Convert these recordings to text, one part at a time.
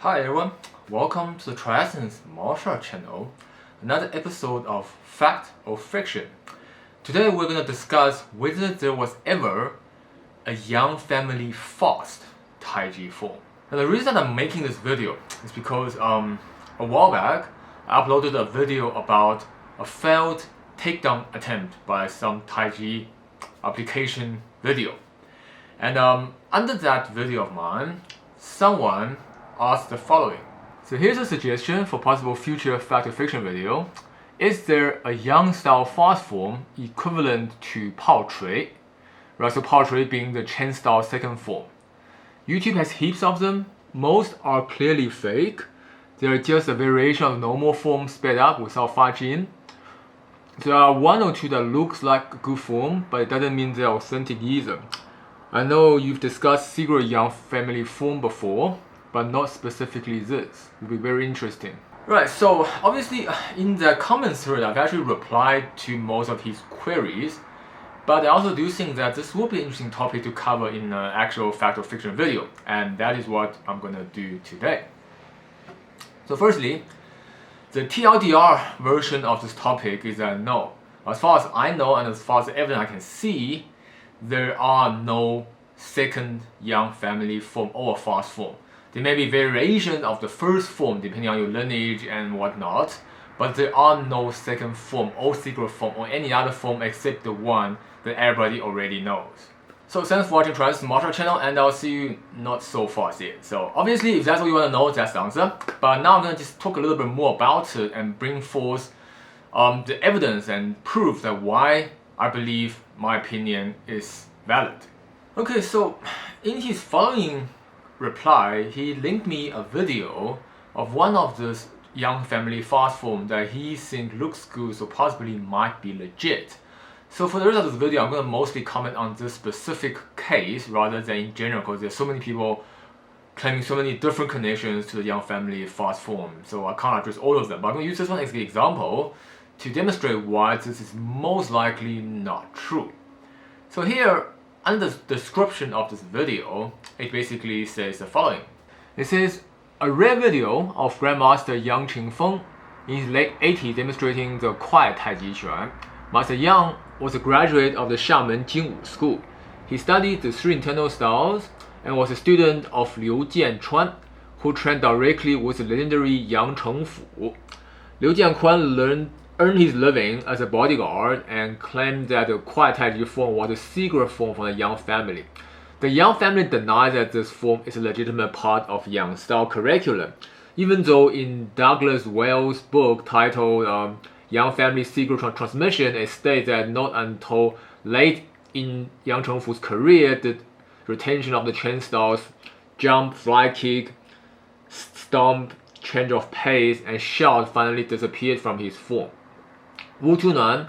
Hi everyone, welcome to the TriEssence martial art channel, another episode of Fact or Fiction. Today we're going to discuss whether there was ever a young family fast Taiji form. And the reason I'm making this video is because a while back I uploaded a video about a failed takedown attempt by some Taiji application video. And under that video of mine, someone asked the following. So here's a suggestion for possible future fact or fiction video. Is there a yang style fast form equivalent to Pao Chui? Right, so Pao Chui being the Chen style second form. YouTube has heaps of them. Most are clearly fake. They are just a variation of normal form sped up without Fa Jin. There are one or two that looks like a good form, but it doesn't mean they're authentic either. I know you've discussed secret yang family form before, but not specifically this. It will be very interesting. Right, so obviously in the comments thread, I've actually replied to most of his queries, but I also do think that this will be an interesting topic to cover in an actual fact or fiction video, and that is what I'm going to do today. So firstly, the TLDR version of this topic is that no. As far as I know and as far as the evidence I can see, there are no second yang family form or fast form. There may be variations of the first form depending on your lineage and whatnot, but there are no second form or secret form or any other form except the one that everybody already knows. So thanks for watching TriEssence martial art channel, and I'll see you not so fast yet. So obviously if that's what you want to know, that's the answer. But now I'm going to just talk a little bit more about it and bring forth the evidence and proof that why I believe my opinion is valid. Okay, so in his following reply, he linked me a video of one of this young family fast form that he thinks looks good, so possibly might be legit. So for the rest of this video, I'm going to mostly comment on this specific case rather than in general, because there's so many people claiming so many different connections to the young family fast form, so I can't address all of them. But I'm going to use this one as the example to demonstrate why this is most likely not true. So here, under the description of this video, it basically says the following. It says, a rare video of Grandmaster Yang Qingfeng in his late 80s demonstrating the quiet Taiji Quan. Master Yang was a graduate of the Xiamen Jingwu School. He studied the three internal styles and was a student of Liu Jianchuan, who trained directly with the legendary Yang Chengfu. Liu Jianchuan earned his living as a bodyguard and claimed that the quiet Taiji form was a secret form from the Yang family. The Yang family denies that this form is a legitimate part of Yang style curriculum, even though in Douglas Wells' book titled Yang Family Secret Transmission, it states that not until late in Yang Chengfu's career did retention of the Chen styles, jump, fly kick, stomp, change of pace, and shout finally disappeared from his form. Wu Tunan,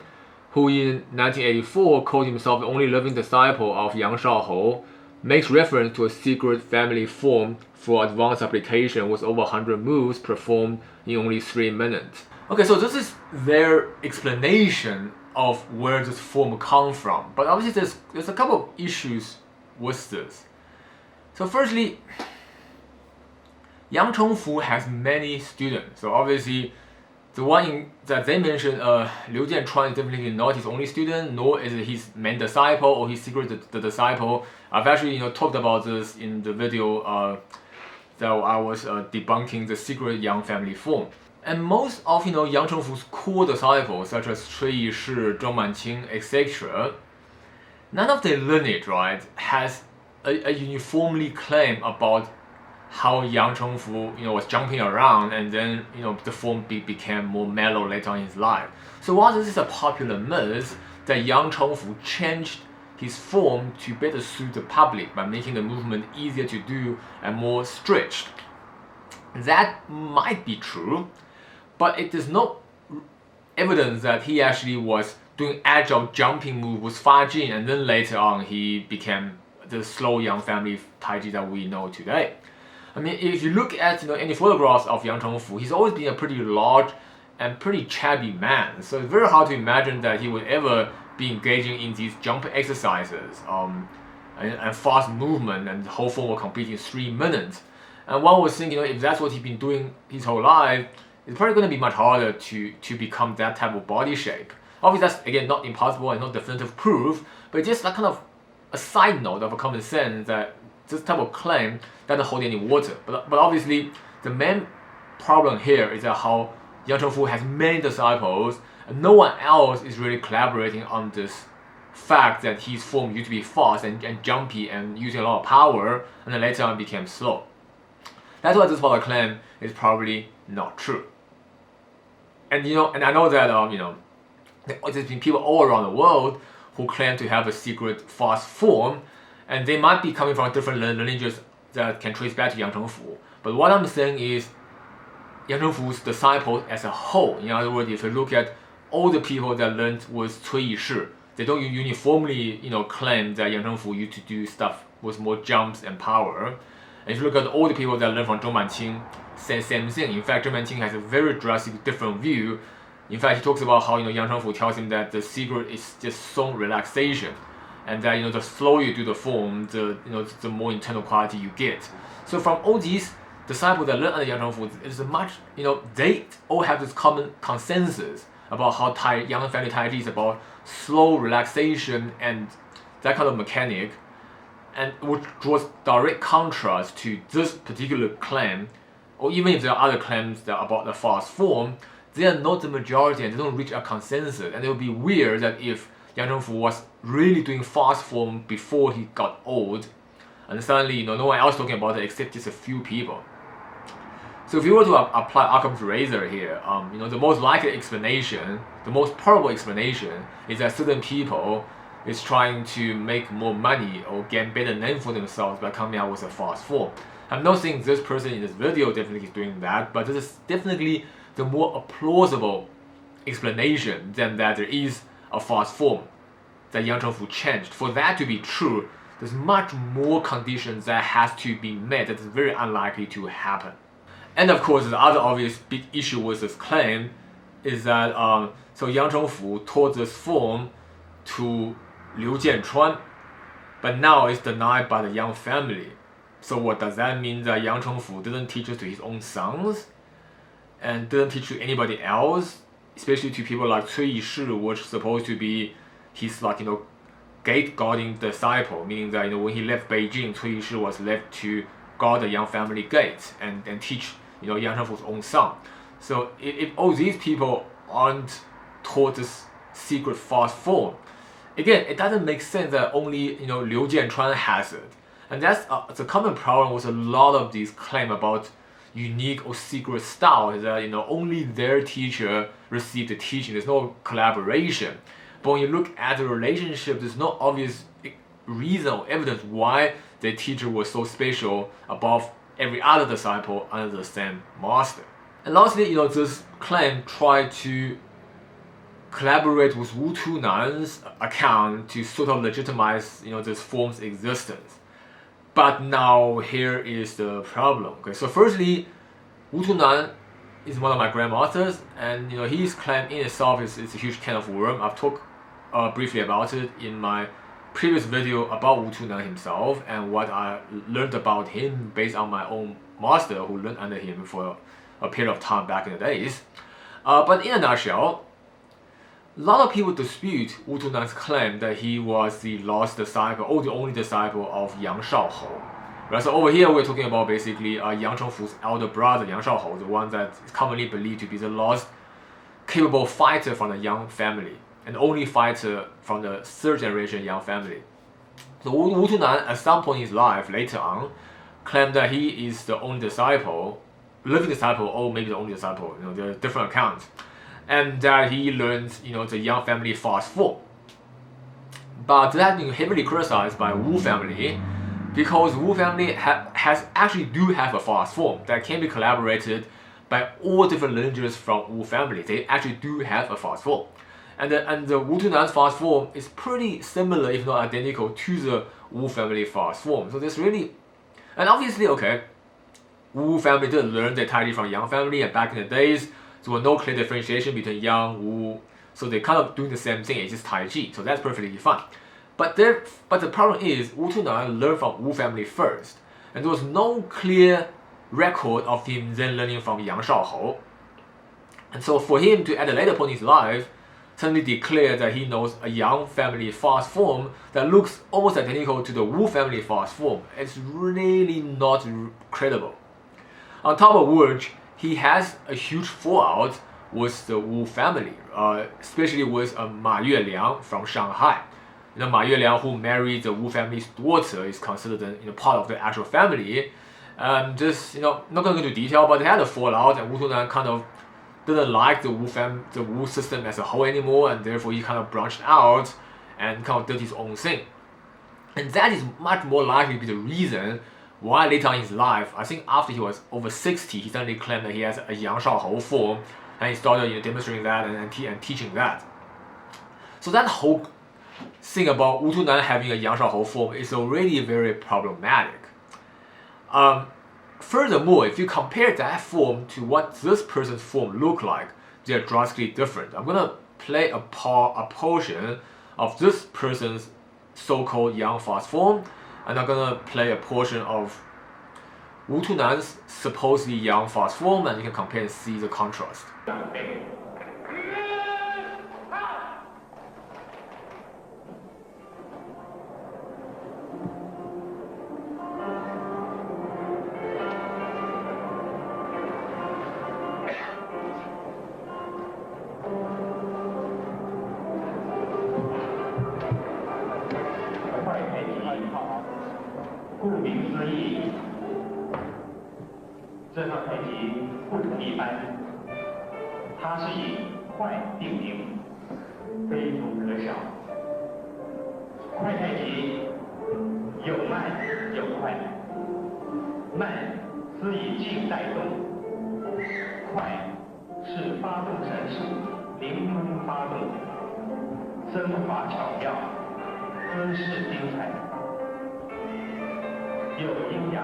who in 1984 called himself the only living disciple of Yang Shaohou, makes reference to a secret family form for advanced application with over 100 moves performed in only 3 minutes. Okay, so this is their explanation of where this form comes from. But obviously there's a couple of issues with this. So firstly, Yang Chengfu has many students. So obviously the one that they mentioned, Liu Jianchuan, is definitely not his only student, nor is it his main disciple or his secret the disciple. I've actually talked about this in the video that I was debunking the secret Yang family form. And most of Yang Chengfu's core disciples, such as Cui Yishi, Zhong Manqing, etc., none of their lineage, right, has a uniformly claim about how Yang Chengfu was jumping around, and then the form became more mellow later on in his life. So while this is a popular myth that Yang Chengfu changed his form to better suit the public by making the movement easier to do and more stretched, that might be true, but it is no evidence that he actually was doing agile jumping move with Fa Jin, and then later on he became the slow Yang family Taiji that we know today. I mean, if you look at any photographs of Yang Chengfu, he's always been a pretty large and pretty chubby man. So it's very hard to imagine that he would ever be engaging in these jump exercises and fast movement, and the whole form will complete in 3 minutes. And one was thinking, if that's what he's been doing his whole life, it's probably going to be much harder to become that type of body shape. Obviously, that's again not impossible and not definitive proof, but just like kind of a side note of a common sense that this type of claim doesn't hold any water. But obviously, the main problem here is that how Yang Chengfu has many disciples, and no one else is really collaborating on this fact that his form used to be fast and jumpy and using a lot of power, and then later on became slow. That's why this part of the claim is probably not true. And and I know that there's been people all around the world who claim to have a secret fast form, and they might be coming from different lineages that can trace back to Yang Chengfu. But what I'm saying is Yang Chengfu's disciples as a whole. In other words, if you look at all the people that learned with TriEssence, they don't uniformly claim that Yang Chengfu used to do stuff with more jumps and power. And if you look at all the people that learn from Zhou Manqing, same thing. In fact, Zhou Manqing has a very drastic different view. In fact, he talks about how Yang Chengfu tells him that the secret is just song relaxation, and that the slower you do the form, the more internal quality you get. So from all these disciples that learn under Yang Chengfu, it's a much they all have this common consensus about how Yang family Tai Chi is about slow relaxation and that kind of mechanic, and which draws direct contrast to this particular claim, or even if there are other claims that are about the fast form, they are not the majority and they don't reach a consensus. And it would be weird that if Yang Chengfu was really doing fast form before he got old, and suddenly no one else talking about it except just a few people. So if you were to apply Occam's razor here, the most likely explanation, the most probable explanation, is that certain people is trying to make more money or get better name for themselves by coming out with a fast form. I'm not saying this person in this video definitely is doing that, but this is definitely the more plausible explanation than that there is a fast form that Yang Chengfu changed. For that to be true, there's much more conditions that has to be met that is very unlikely to happen. And of course, the other obvious big issue with this claim is that so Yang Chengfu taught this form to Liu Jianchuan, but now it's denied by the Yang family. So what does that mean? That Yang Chengfu didn't teach it to his own sons, and didn't teach to anybody else, especially to people like TriEssence, which is supposed to be his gate guarding disciple, meaning that when he left Beijing, TriEssence was left to guard the Yang family gate and teach Yang Chengfu's own son. So if all these people aren't taught this secret fast form, again, it doesn't make sense that only Liu Jianchuan has it, and that's the common problem with a lot of these claims about unique or secret style, is that only their teacher received the teaching. There's no collaboration. But when you look at the relationship, there's no obvious reason or evidence why the teacher was so special above every other disciple under the same master. And lastly, this claim tried to collaborate with Wu Tunan's account to sort of legitimize this form's existence. But now here is the problem. Okay, so firstly, Wu Tunan is one of my grandmasters, and his claim in itself is a huge can of worms. I've talked briefly about it in my previous video about Wu Tunan himself and what I learned about him based on my own master who learned under him for a period of time back in the days. But in a nutshell, a lot of people dispute Wu Tunan's claim that he was the lost disciple or the only disciple of Yang Shaohou. Right, so over here we're talking about basically Yang Chengfu's elder brother Yang Shaohou, the one that is commonly believed to be the last capable fighter from the Yang family and only fighter from the third generation Yang family. So Wu Tunan at some point in his life later on claimed that he is the only disciple, living disciple, or maybe the only disciple, there are different accounts, and that he learns the Yang family fast form. But that has been heavily criticized by Wu family, because Wu family has actually do have a fast form that can be collaborated by all different lineages from Wu family. They actually do have a fast form, and the Wu Tunan's fast form is pretty similar, if not identical, to the Wu family fast form. So there's really, and obviously, okay, Wu family did learn their Tai Chi from Yang family, and back in the days there was no clear differentiation between Yang, Wu, so they kind of doing the same thing, it's just Tai Chi, so that's perfectly fine. But the problem is Wu Tunan learned from Wu family first, and there was no clear record of him then learning from Yang Shaohou. And so for him to, at a later point in his life, suddenly declare that he knows a Yang family fast form that looks almost identical to the Wu family fast form, it's really not credible. On top of which, he has a huge fallout with the Wu family, especially with Ma Yueliang from Shanghai. Ma Yueliang, who married the Wu family's daughter, is considered part of the actual family. Not going to go into detail, but they had a fallout, and Wu Tunan kind of didn't like the Wu system as a whole anymore, and therefore he kind of branched out and kind of did his own thing. And that is much more likely to be the reason why later in his life, I think after he was over 60, he suddenly claimed that he has a Yang Shaohou form, and he started demonstrating that and teaching that. So that whole thing about Wu Tunan having a Yang Shaohou form is already very problematic. Furthermore, if you compare that form to what this person's form look like, they're drastically different. I'm gonna play a portion of this person's so-called Yang fast form, and I'm gonna play a portion of Wu Tunan's supposedly Yang fast form, and you can compare and see the contrast. 顾名思义，这套太极不同一般，它是以快定名，非同可小。快太极有慢有快，慢是以静带动，快是发动神速，灵通发动，身法巧妙，姿势精彩。 有阴阳，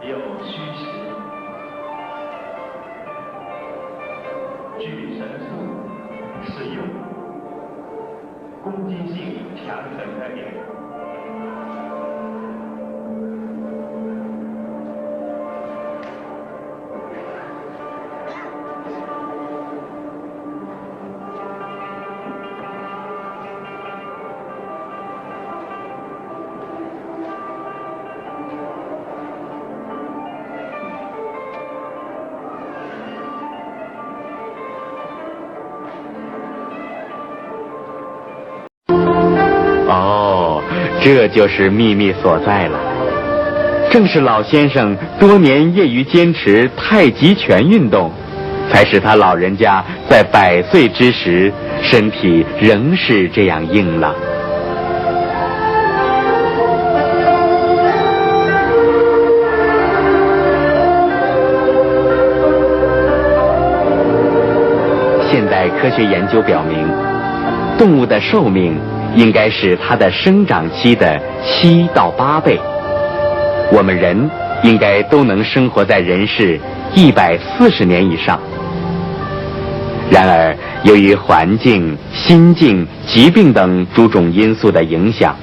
有虚实，举神速，实用，攻击性强等特点。 哦，这就是秘密所在了。正是老先生多年业余坚持太极拳运动，才使他老人家在100岁之时，身体仍是这样硬朗。现代科学研究表明，动物的寿命 应该是它的生长期的7到8倍。我们人应该都能生活在人世140年以上。然而，由于环境、心境、疾病等诸种因素的影响，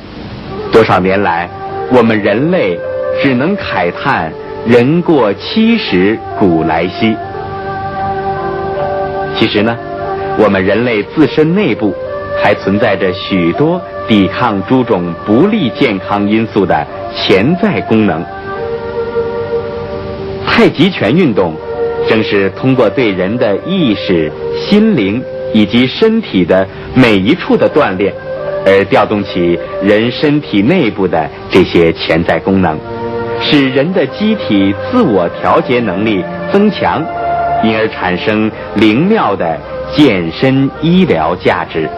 多少年来，我们人类只能慨叹“人过70，古来稀”。其实呢，我们人类自身内部 还存在着许多抵抗诸种不利健康因素的潜在功能。太极拳运动正是通过对人的意识、心灵以及身体的每一处的锻炼，而调动起人身体内部的这些潜在功能，使人的机体自我调节能力增强，因而产生灵妙的健身医疗价值。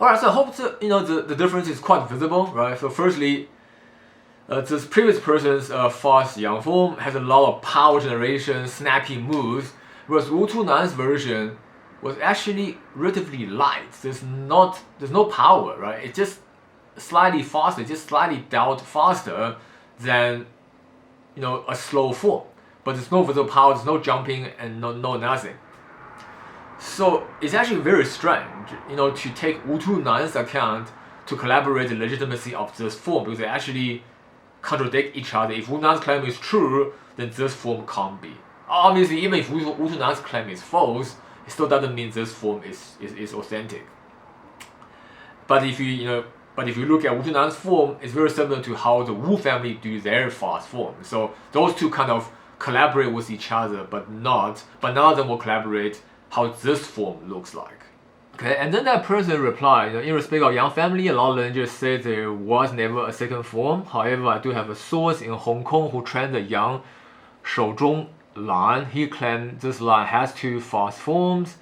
Alright, so I hope the difference is quite visible, right? So firstly, This previous person's fast yang form has a lot of power generation, snappy moves, whereas Wu Tunan's version was actually relatively light. There's no power, right? It's just slightly faster, just slightly dealt faster than a slow form. But there's no visible power, there's no jumping, and no nothing. So it's actually very strange, to take Wu Tunan's account to collaborate the legitimacy of this form, because they actually contradict each other. If Wu Tunan's claim is true, then this form can't be. Obviously, even if Wu Tunan's claim is false, it still doesn't mean this form is authentic. But if you look at Wu Tunan's form, it's very similar to how the Wu family do their fast form. So those two kind of collaborate with each other, but none of them will collaborate how this form looks like. Okay, and then that person replied, in respect of Yang family, a lot of lineages say there was never a second form. However, I do have a source in Hong Kong who trained the Yang Shouzhong line. He claimed this line has two fast forms,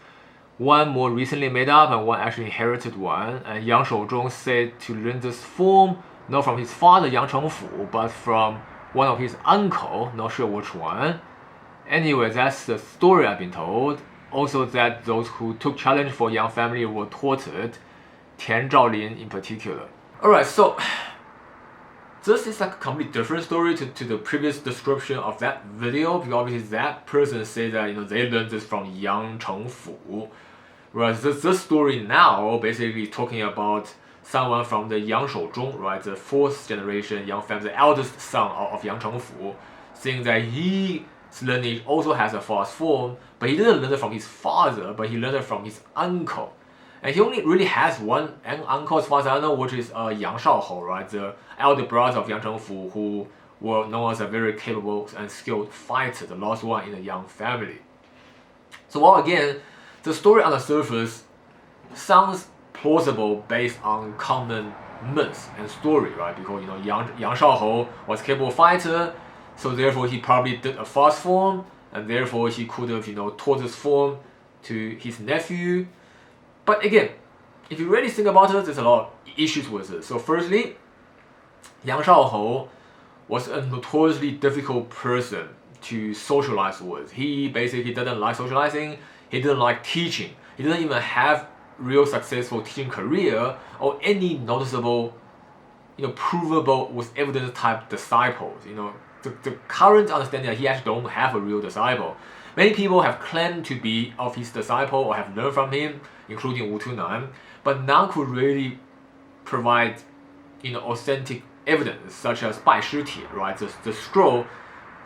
one more recently made up and one actually inherited one. And Yang Shouzhong said to learn this form not from his father Yang Chengfu, but from one of his uncle, not sure which one. Anyway, that's the story I've been told. Also that those who took challenge for Yang family were tortured, Tian Zhaolin in particular. Alright, so this is like a completely different story to the previous description of that video, because obviously that person said that they learned this from Yang Chengfu. Whereas this story now basically talking about someone from the Yang Shouzhong, right, the fourth generation Yang family, the eldest son of Yang Chengfu, saying that his lineage also has a fast form, but he didn't learn it from his father, but he learned it from his uncle. And he only really has one uncle as far as I know, which is Yang Shaohou, right, the elder brother of Yang Chengfu, who were known as a very capable and skilled fighter, the last one in the Yang family. So while again, the story on the surface sounds plausible based on common myths and story, right? Because Yang Shaohou was a capable fighter, so therefore he probably did a fast form, and therefore he could have taught this form to his nephew. But again, if you really think about it, there's a lot of issues with it. So firstly, Yang Shaohou was a notoriously difficult person to socialize with. He basically didn't like socializing, he didn't like teaching, he didn't even have real successful teaching career or any noticeable, provable with evidence type disciples. The current understanding that he actually don't have a real disciple. Many people have claimed to be of his disciple or have learned from him, including Wu Tunan, but none could really provide authentic evidence, such as Bai Shi Tie, right, the scroll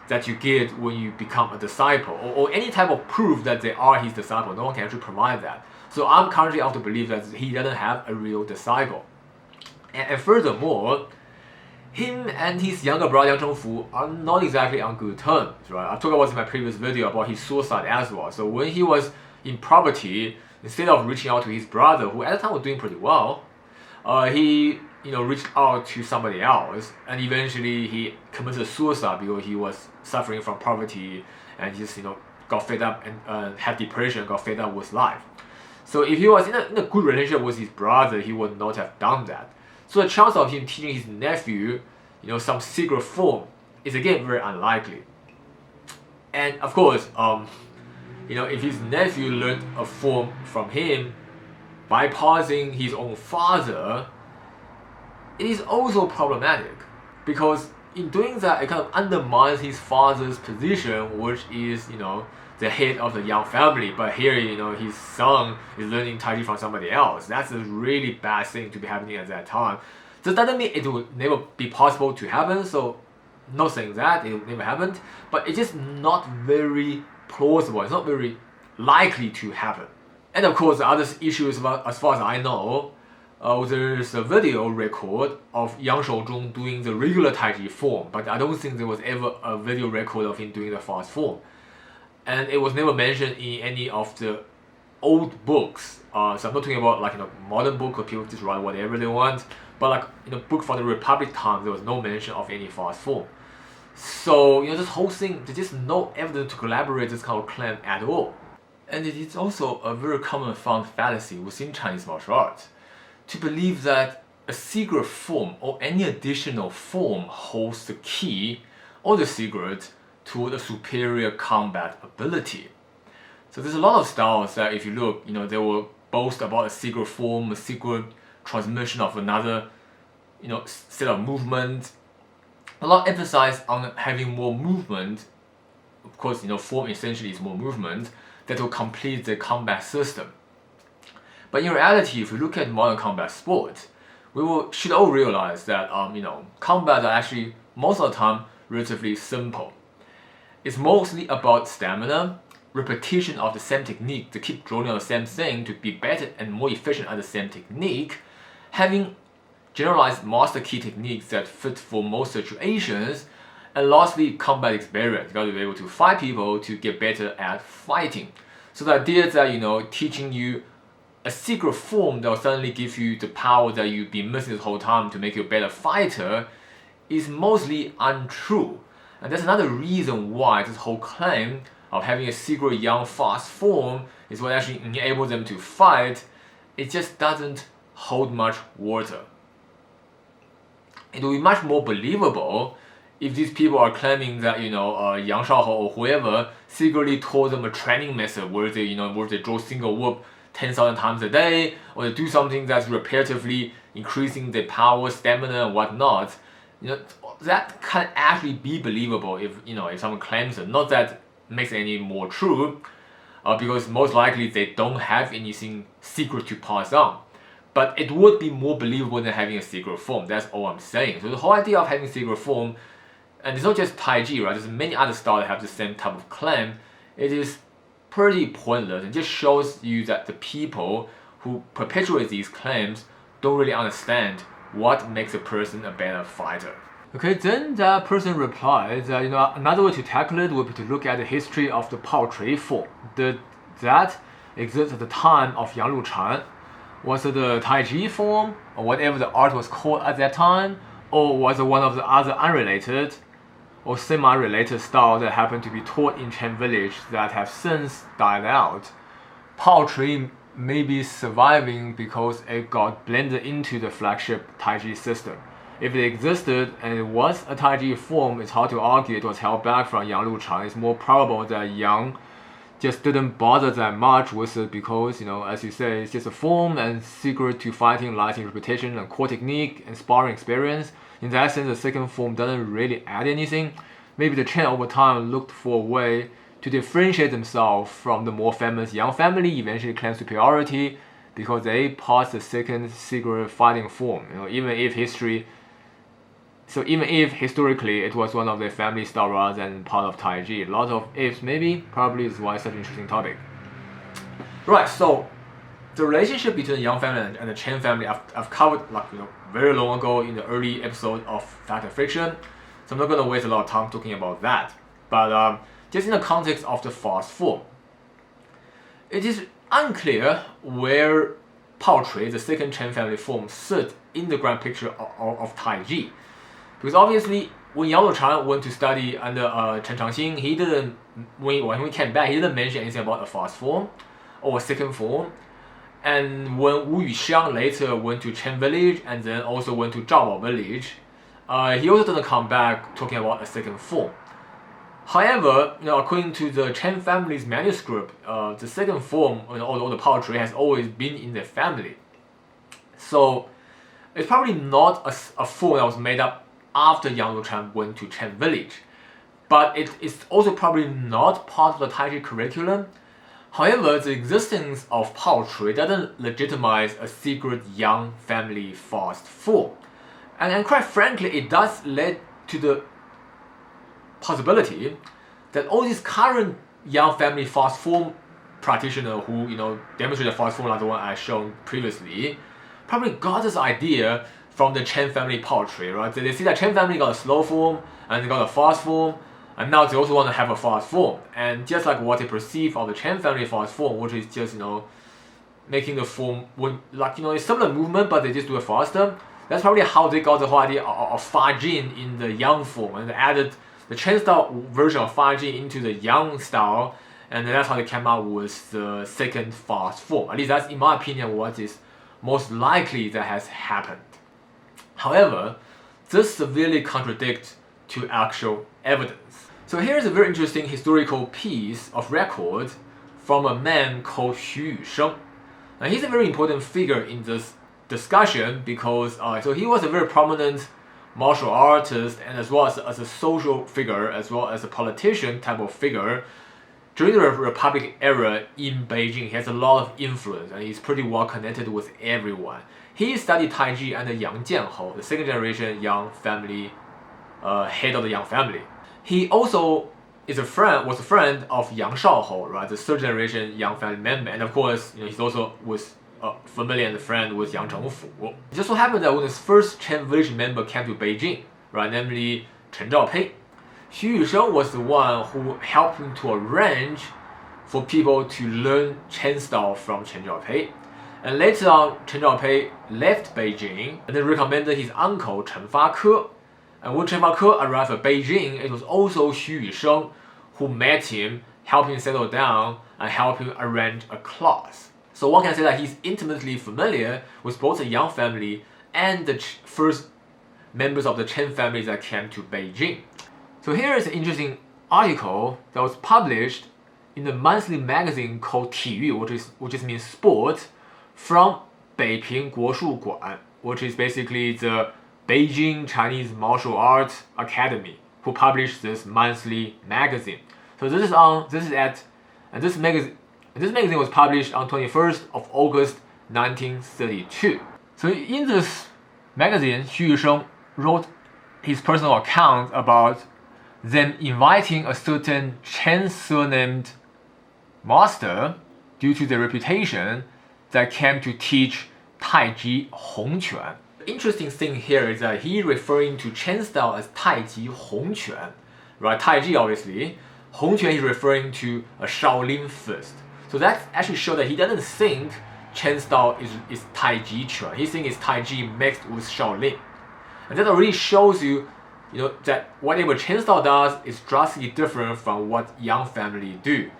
that you get when you become a disciple, or any type of proof that they are his disciple. No one can actually provide that. So I'm currently of the belief that he doesn't have a real disciple. And furthermore, him and his younger brother Yang Chengfu are not exactly on good terms, right? I talked about in my previous video about his suicide as well. So when he was in poverty, instead of reaching out to his brother, who at the time was doing pretty well, he reached out to somebody else, and eventually he committed suicide because he was suffering from poverty and just got fed up and had depression, got fed up with life. So if he was in a good relationship with his brother, he would not have done that. So the chance of him teaching his nephew, some secret form is again very unlikely. And of course, if his nephew learned a form from him, bypassing his own father, it is also problematic, because in doing that, it kind of undermines his father's position, which is, the head of the Yang family. But here, his son is learning Tai Chi from somebody else. That's a really bad thing to be happening at that time. This doesn't mean it will never be possible to happen, so not saying that it never happened, but it's just not very plausible. It's not very likely to happen. And of course, the other issue is about, as far as I know, there's a video record of Yang Shouzhong doing the regular Tai Chi form, but I don't think there was ever a video record of him doing the fast form. And it was never mentioned in any of the old books. So I'm not talking about modern book where people just write whatever they want, but in a book from the Republic time, there was no mention of any fast form. So this whole thing, there's just no evidence to collaborate this kind of claim at all. And it is also a very common found fallacy within Chinese martial arts to believe that a secret form or any additional form holds the key or the secret to the superior combat ability. So there's a lot of styles that if you look, they will boast about a secret form, a secret transmission of another, set of movements. A lot of emphasis on having more movement. Of course, form essentially is more movement that will complete the combat system. But in reality, if we look at modern combat sports, should all realize that combat are actually most of the time relatively simple. It's mostly about stamina, repetition of the same technique to keep drawing on the same thing to be better and more efficient at the same technique, having generalized master key techniques that fit for most situations, and lastly, combat experience. You got to be able to fight people to get better at fighting. So the idea is that teaching you a secret form that will suddenly give you the power that you've been missing this whole time to make you a better fighter is mostly untrue. And that's another reason why this whole claim of having a secret young fast form is what actually enables them to fight. It just doesn't hold much water. It will be much more believable if these people are claiming that Yang Shaohou or whoever secretly taught them a training method where they draw single whoop 10,000 times a day, or they do something that's repetitively increasing their power, stamina, and whatnot. That can actually be believable if someone claims it. Not that it makes it any more true, because most likely they don't have anything secret to pass on. But it would be more believable than having a secret form. That's all I'm saying. So the whole idea of having a secret form, and it's not just Tai Chi, right? There's many other styles that have the same type of claim. It is pretty pointless and just shows you that the people who perpetuate these claims don't really understand what makes a person a better fighter. Okay, then that person replied that another way to tackle it would be to look at the history of the Pao Chui form. Did that exist at the time of Yang Luchan? Was it the Tai Chi form, or whatever the art was called at that time, or was it one of the other unrelated or semi-related styles that happened to be taught in Chen village that have since died out? Pao Chui may be surviving because it got blended into the flagship Tai Chi system. If it existed and it was a Tai Chi form, it's hard to argue it was held back from Yang Luchan. It's more probable that Yang just didn't bother that much with it because, as you say, it's just a form, and secret to fighting lies in repetition and core technique and sparring experience. In that sense, the second form doesn't really add anything. Maybe the Chen over time looked for a way to differentiate themselves from the more famous Yang family, eventually claim superiority because they passed the second secret fighting form. Even if historically it was one of their family style rather than part of Tai Chi. A lot of ifs, maybe, probably is why it's such an interesting topic. Right, so the relationship between the Yang family and the Chen family I've covered very long ago in the early episode of Fact and Fiction, so I'm not going to waste a lot of time talking about that. But just in the context of the fast form, it is unclear where Pao Chui, the second Chen family form, sit in the grand picture of Tai Chi. Because obviously, when Yang Luchan went to study under Chen Changxing, he didn't, when he came back, he didn't mention anything about a fast form or a second form. And when Wu Yuxiang later went to Chen village and then also went to Zhaobao village, he also didn't come back talking about a second form. However, according to the Chen family's manuscript, the second form, or the Pao Chui, has always been in their family. So it's probably not a form that was made up after Yang Luchan went to Chen village, but it is also probably not part of the Tai Chi curriculum. However, the existence of Pao Chui doesn't legitimize a secret Yang family fast form, and quite frankly, it does lead to the possibility that all these current Yang family fast form practitioners who demonstrate the fast form like the one I shown previously probably got this idea from the Chen family Pao Chui, right? So they see that Chen family got a slow form and they got a fast form, and now they also want to have a fast form. And just like what they perceive of the Chen family fast form, which is just making the form it's similar movement, but they just do it faster. That's probably how they got the whole idea of Fa Jin in the Yang form, and they added the Chen style version of Fa Jin into the Yang style, and that's how they came out with the second fast form. At least that's, in my opinion, what is most likely that has happened. However, this severely contradicts to actual evidence. So here's a very interesting historical piece of record from a man called Xu Yusheng. Now he's a very important figure in this discussion because so he was a very prominent martial artist and as well as a social figure as well as a politician type of figure during the Republic era in Beijing. He has a lot of influence and he's pretty well connected with everyone. He studied Taiji under Yang Jianhou, the second generation Yang family, head of the Yang family. He also was a friend of Yang Shaohou, right, the third generation Yang family member, and of course, he's also was familiar and a friend with Yang Chengfu. It just so happened that when the first Chen village member came to Beijing, right, namely Chen Zhaopei, Xu Yusheng was the one who helped him to arrange for people to learn Chen style from Chen Zhaopei. And later on, Chen Zhaopei left Beijing and then recommended his uncle Chen Fake. And when Chen Fake arrived at Beijing, it was also Xu Yusheng who met him, helped him settle down, and helped him arrange a class. So one can say that he's intimately familiar with both the Yang family and the first members of the Chen family that came to Beijing. So here is an interesting article that was published in a monthly magazine called 体育, which just means sport, from Beiping Guoshu Guan, which is basically the Beijing Chinese Martial Arts Academy, who published this monthly magazine. So this magazine was published on 21st of August 1932. So in this magazine, Xu Yusheng wrote his personal account about them inviting a certain Chen surnamed master due to their reputation that came to teach Taiji Hongquan. The interesting thing here is that he referring to Chen style as Taiji Hongquan, right? Taiji obviously, Hongquan is referring to a Shaolin fist. So that actually shows that he doesn't think Chen style is Taiji Quan. He thinks it's Taiji mixed with Shaolin. And that already shows you, that whatever Chen style does is drastically different from what Yang family do.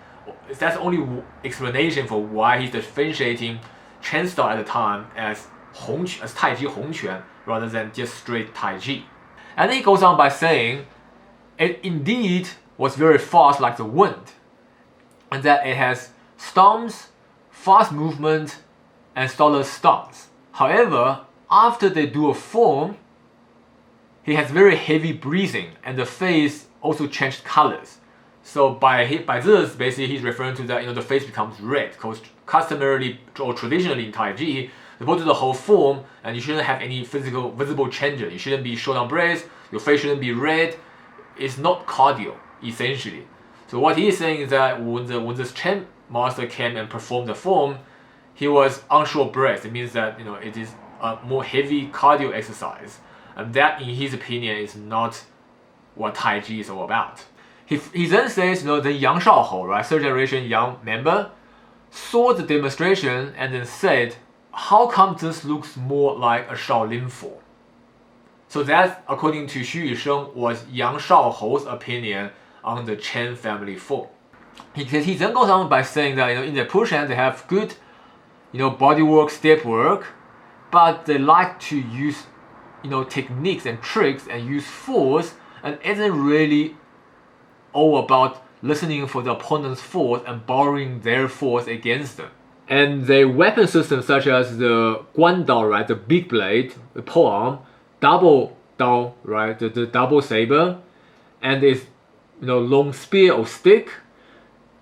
That's the only explanation for why he's differentiating Chen style at the time as Taiji Hongquan rather than just straight Taiji. And then he goes on by saying, it indeed was very fast like the wind, and that it has storms, fast movement, and solid stance. However, after they do a form, he has very heavy breathing, and the face also changed colors. So by this, basically he's referring to that the face becomes red, because customarily or traditionally in Taiji, they go to the whole form, and you shouldn't have any physical visible changes. You shouldn't be short on breath. Your face shouldn't be red. It's not cardio, essentially. So what he is saying is that when this Chen master came and performed the form, he was on short breath. It means that it is a more heavy cardio exercise, and that, in his opinion, is not what Taiji is all about. He then says, the Yang Shaohou, right, third generation Yang member, saw the demonstration and then said, how come this looks more like a Shaolin form? So that, according to Xu Yusheng, was Yang Shaohou's opinion on the Chen family form. He then goes on by saying that in their push hand they have good body work, step work, but they like to use techniques and tricks and use force, and isn't really all about listening for the opponent's force and borrowing their force against them. And their weapon systems such as the guan dao, right, the big blade, the polearm, double dao, right, the double saber, and this long spear or stick,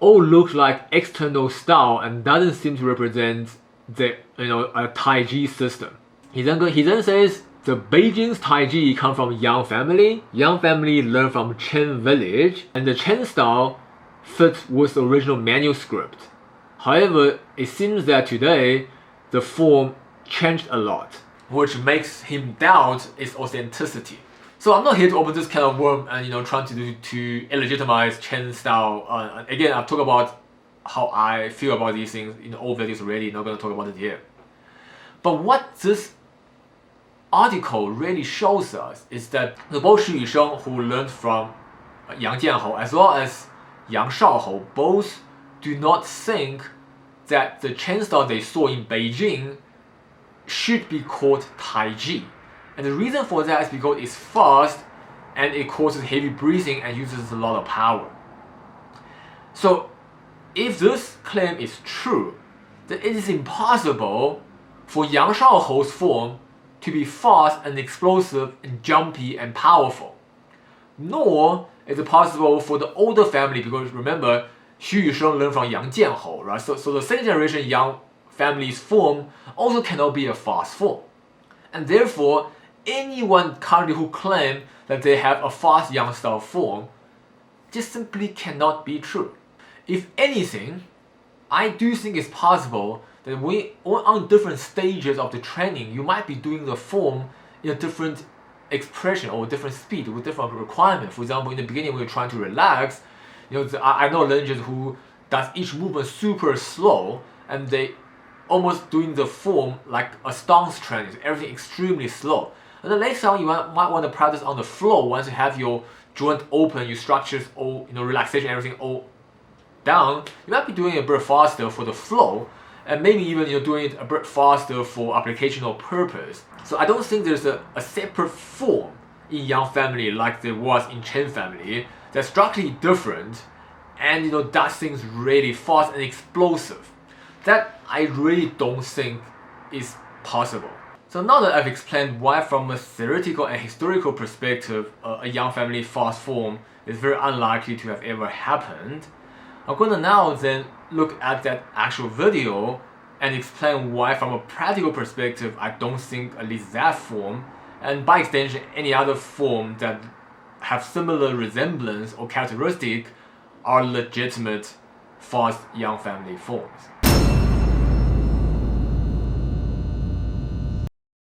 all look like external style and doesn't seem to represent the a Taiji system. He then says the Beijing's Taiji come from Yang family. Yang family learned from Chen village, and the Chen style fits with the original manuscript. However, it seems that today the form changed a lot, which makes him doubt its authenticity. So I'm not here to open this kind of worm and trying to illegitimize Chen style. Again, I've talked about how I feel about these things in all videos already. Not going to talk about it here. But what this article really shows us is that both Xu Yusheng, who learned from Yang Jianhou, as well as Yang Shaohou, both do not think that the Chen style they saw in Beijing should be called Taiji. And the reason for that is because it's fast and it causes heavy breathing and uses a lot of power. So if this claim is true, then it is impossible for Yang Shaohou's form to be fast and explosive and jumpy and powerful. Nor is it possible for the older family, because remember, Xu Yusheng learned from Yang Jianhou, right? So the second generation Yang family's form also cannot be a fast form. And therefore, anyone currently who claims that they have a fast Yang style form just simply cannot be true. If anything, I do think it's possible that we on different stages of the training, you might be doing the form in a different expression or different speed with different requirement. For example, in the beginning when you're trying to relax, I know learners who does each movement super slow and they almost doing the form like a stance training, everything extremely slow. And then later on, you might want to practice on the flow once you have your joint open, your structures all, relaxation, everything all down. You might be doing it a bit faster for the flow, and maybe even doing it a bit faster for applicational purpose. So I don't think there's a separate form in Yang family like there was in Chen family that's structurally different and does things really fast and explosive. That I really don't think is possible. So now that I've explained why from a theoretical and historical perspective a Yang family fast form is very unlikely to have ever happened, I'm going to now then look at that actual video and explain why from a practical perspective I don't think at least that form, and by extension any other form that have similar resemblance or characteristic, are legitimate fast Yang family forms.